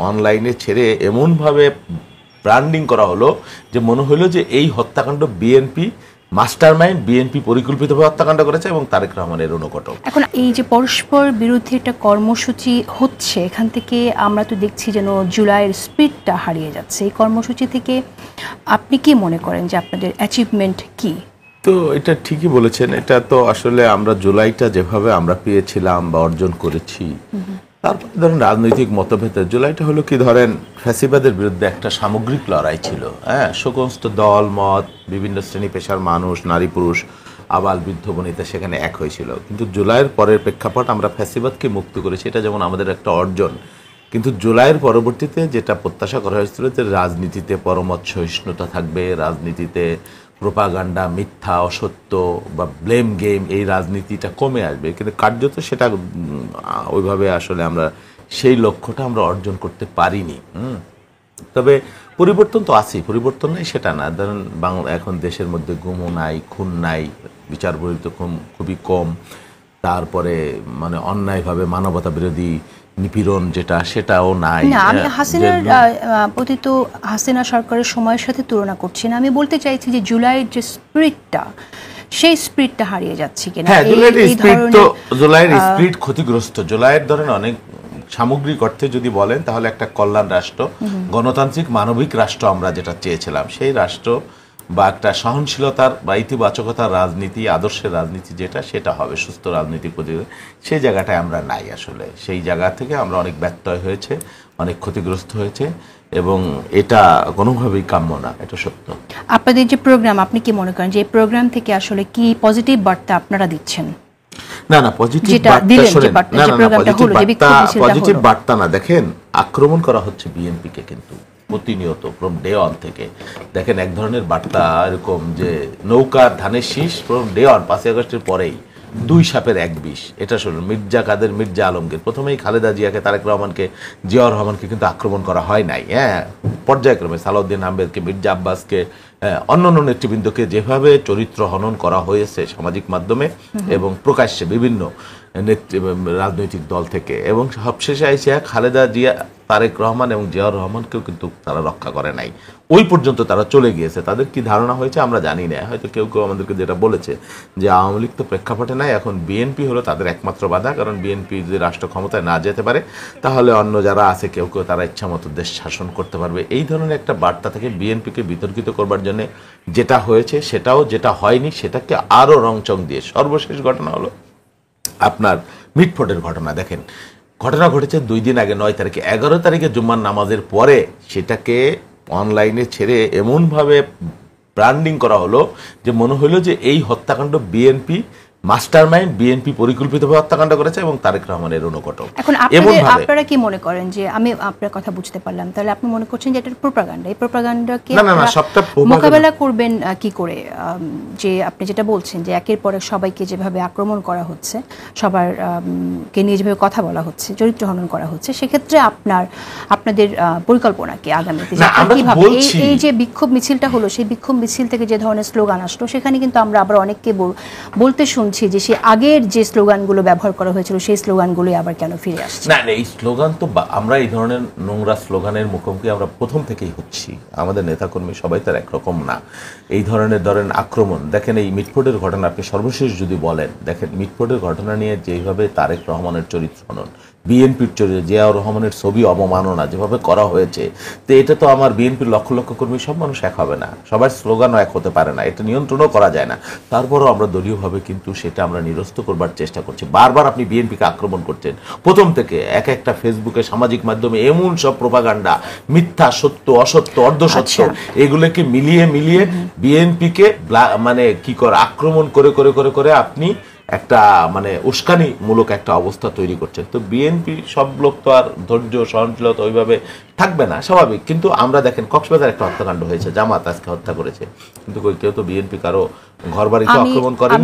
অনলাইনে ছেড়ে এমনভাবে ব্র্যান্ডিং করা হলো যে মনে হলো যে এই হত্যাকাণ্ড বিএনপি মাস্টারমাইন্ড, বিএনপি পরিকল্পিতভাবে হত্যাকাণ্ড করেছে এবং তারেক রহমানের অনুঘটক। এখন এই যে পরস্পর বিরুদ্ধে একটা কর্মসূচি হচ্ছে, এখান থেকে আমরা তো দেখছি যেন জুলাইয়ের স্পিরিটটা হারিয়ে যাচ্ছে। এই কর্মসূচি থেকে আপনি কি মনে করেন যে আপনাদের অ্যাচিভমেন্ট কি? তো এটা ঠিকই বলেছেন, এটা তো আসলে আমরা জুলাইটা যেভাবে আমরা পেয়েছিলাম বা অর্জন করেছি, তারপরে ধরেন রাজনৈতিক মতভেদ, জুলাইটা হলো কি ধরেন ফ্যাসিবাদের বিরুদ্ধে একটা সামগ্রিক লড়াই ছিল। হ্যাঁ, সমস্ত দল মত, বিভিন্ন শ্রেণী পেশার মানুষ, নারী পুরুষ, আবাল বৃদ্ধ বনিতা সেখানে এক হয়েছিল। কিন্তু জুলাইয়ের পরের প্রেক্ষাপট আমরা ফ্যাসিবাদকে মুক্ত করেছি, এটা যেমন আমাদের একটা অর্জন। কিন্তু জুলাইয়ের পরবর্তীতে যেটা প্রত্যাশা করা হয়েছিল যে রাজনীতিতে পরমত সহিষ্ণুতা থাকবে, রাজনীতিতে প্রোপাগান্ডা, মিথ্যা, অসত্য বা ব্লেম গেম, এই রাজনীতিটা কমে আসবে, কিন্তু কার্যত সেটা ওইভাবে আসলে আমরা সেই লক্ষ্যটা আমরা অর্জন করতে পারিনি। তবে পরিবর্তন তো আছেই, পরিবর্তন নাই সেটা না। ধরেন বাংলা এখন দেশের মধ্যে গুমও নাই, খুন নাই, বিচার বহির্ভূত খুবই কম, তারপরে মানে অন্যায়ভাবে মানবতা বিরোধী নিপীড়ন যেটা সেটাও নাই। আমি হাসিনার প্রতি তো হাসিনা সরকারের সময়ের সাথে তুলনা করছি না, আমি বলতে চাইছি যে জুলাইয়ের যে স্পিরিটটা, সেই স্পিরিটটা হারিয়ে যাচ্ছে কিনা। হ্যাঁ, জুলাইয়ের স্পিরিট ক্ষতিগ্রস্ত। জুলাইয়ের ধরেন অনেক সামগ্রিক অর্থে যদি বলেন তাহলে একটা কল্যাণ রাষ্ট্র, গণতান্ত্রিক মানবিক রাষ্ট্র আমরা যেটা চেয়েছিলাম, সেই রাষ্ট্র বা একটা সহনশীলতার বা ইতিবাচকতার রাজনীতি, আদর্শের রাজনীতি যেটা, সেটা হবে সুস্থ রাজনৈতিক প্রতিযোগিতা। সেই জায়গাটায় আমরা নাই আসলে। সেই জায়গা থেকে আমরা অনেক ব্যত্যয় হয়েছে, অনেক ক্ষতিগ্রস্ত হয়েছে এবং এটা কোনোভাবেই কাম্য না, এটা সত্য। আপনাদের যে প্রোগ্রাম, আপনি কি মনে করেন যে এই প্রোগ্রাম থেকে আসলে কি পজিটিভ বার্তা আপনারা দিচ্ছেন? না, পজিটিভ বার্তা না। দেখেন, আক্রমণ করা হচ্ছে বিএনপিকে কিন্তু প্রতিনিয়ত ফ্রম ডে অন থেকে। দেখেন, এক ধরনের বার্তা এরকম যে নৌকার ধানের শীষ ফ্রম ডে অন, 5ই আগস্টের পরেই দুই সাপের এক বিষ। এটা শুনুন, মির্জা কাদের, মির্জা আলমগীর, প্রথমেই খালেদা জিয়াকে, তারেক রহমানকে, জিয়াউর রহমানকে কিন্তু আক্রমণ করা হয় নাই। হ্যাঁ, পর্যায়ক্রমে সালাউদ্দিন আহমেদকে, মির্জা আব্বাসকে, অন্যান্য নেতৃবৃন্দকে যেভাবে চরিত্র হনন করা হয়েছে সামাজিক মাধ্যমে এবং প্রকাশ্যে বিভিন্ন রাজনৈতিক দল থেকে, এবং সবশেষে এসে খালেদা জিয়া, তারেক রহমান এবং জিয়াউর রহমানকেও কিন্তু তারা রক্ষা করে নাই। ওই পর্যন্ত তারা চলে গিয়েছে। তাদের কি ধারণা হয়েছে আমরা জানি না। হয়তো কেউ কেউ আমাদেরকে যেটা বলেছে যে আওয়ামী লীগ তো প্রেক্ষাপটে নাই, এখন বিএনপি হলো তাদের একমাত্র বাধা, কারণ বিএনপি যদি রাষ্ট্র ক্ষমতায় না যেতে পারে তাহলে অন্য যারা আছে কেউ কেউ তারা ইচ্ছামতো দেশ শাসন করতে পারবে। এই ধরনের একটা বার্তা থেকে বিএনপিকে বিতর্কিত করবার জন্য যেটা হয়েছে, সেটাও যেটা হয়নি সেটাকে আরও রংচং দিয়ে সর্বশেষ ঘটনা হলো আপনার মিটফোর্ডের ঘটনা। দেখেন, ঘটনা ঘটেছে 2 দিন আগে, 9 তারিখে। 11 তারিখে জুম্মার নামাজের পরে সেটাকে অনলাইনে ছেড়ে এমনভাবে ব্র্যান্ডিং করা হলো যে মনে হলো যে এই হত্যাকাণ্ড বিএনপি মাস্টারমাইন্ড, বিএনপি পরিকল্পিতভাবে হত্যাকাণ্ড করেছে এবং তারেক রহমানের অনুঘটক। এখন আপনারা কি মনে করেন যে, আমি আপনার কথা বুঝতে পারলাম, তাহলে আপনি মনে করছেন যে এটা প্রোপাগান্ডা, এই প্রোপাগান্ডাকে মোকাবেলা করবেন কি করে? যে আপনি যেটা বলছেন যে একের পর এক সবাইকে যেভাবে আক্রমণ করা হচ্ছে, সবার কে নিয়ে যেভাবে কথা বলা হচ্ছে, চরিত্র হনন করা হচ্ছে, সেক্ষেত্রে আপনাদের পরিকল্পনা কি আগামীতে? কিভাবে এই যে বিক্ষোভ মিছিলটা হলো, সেই বিক্ষোভ মিছিল থেকে যে ধরনের স্লোগান আসলো, সেখানে কিন্তু আমরা আবার অনেককে বলতে শুনছি যে সে আগের যে স্লোগানগুলো ব্যবহার করা হয়েছিল সেই স্লোগানগুলোই আবার কেন ফিরে আসছে? না, এই স্লোগান তো আমরা এই ধরনের নোংরা স্লোগানের মুখোমুখি আমরা প্রথম থেকেই হচ্ছি। আমাদের নেতাকর্মী সবাই তার একরকম না। এই ধরনের আক্রমণ, দেখেন এই মিটফোর্ডের ঘটনা আপনি সর্বশেষ যদি বলেন, দেখেন মিটফোর্ডের ঘটনা নিয়ে যেভাবে তারেক রহমানের চরিত্র হনন, বিএনপির চরিত্র, জিয়াউর রহমানের ছবি অবমাননা যেভাবে করা হয়েছে, তো এটা তো আমার বিএনপির লক্ষ লক্ষ কর্মী, সব মানুষ এক হবে না, সবার স্লোগানও এক হতে পারে না, এটা নিয়ন্ত্রণও করা যায় না। তারপরও আমরা দলীয়ভাবে কিন্তু সেটা আমরা নিরস্ত করবার চেষ্টা করছি। বারবার আপনি বিএনপিকে আক্রমণ করছেন প্রথম থেকে, একটা ফেসবুকে, সামাজিক মাধ্যমে এমন সব প্রোপাগান্ডা, মিথ্যা, সত্য, অসত্য, অর্ধসত্য, এগুলোকে মিলিয়ে বিএনপিকে মানে কি করে আক্রমণ করে আপনি একটা মানে উস্কানিমূলক একটা অবস্থা তৈরি করছেন। তো বিএনপি সব লোক তো আর ধৈর্য সহনশীলতা ওইভাবে থাকবে না, স্বাভাবিক। কিন্তু আমরা দেখেন কক্সবাজার একটা হত্যাকাণ্ড হয়েছে, জামাত আজকে হত্যা করেছে, কিন্তু কেউ তো বিএনপি কারো ঘর বাড়িতে আক্রমণ করেনি।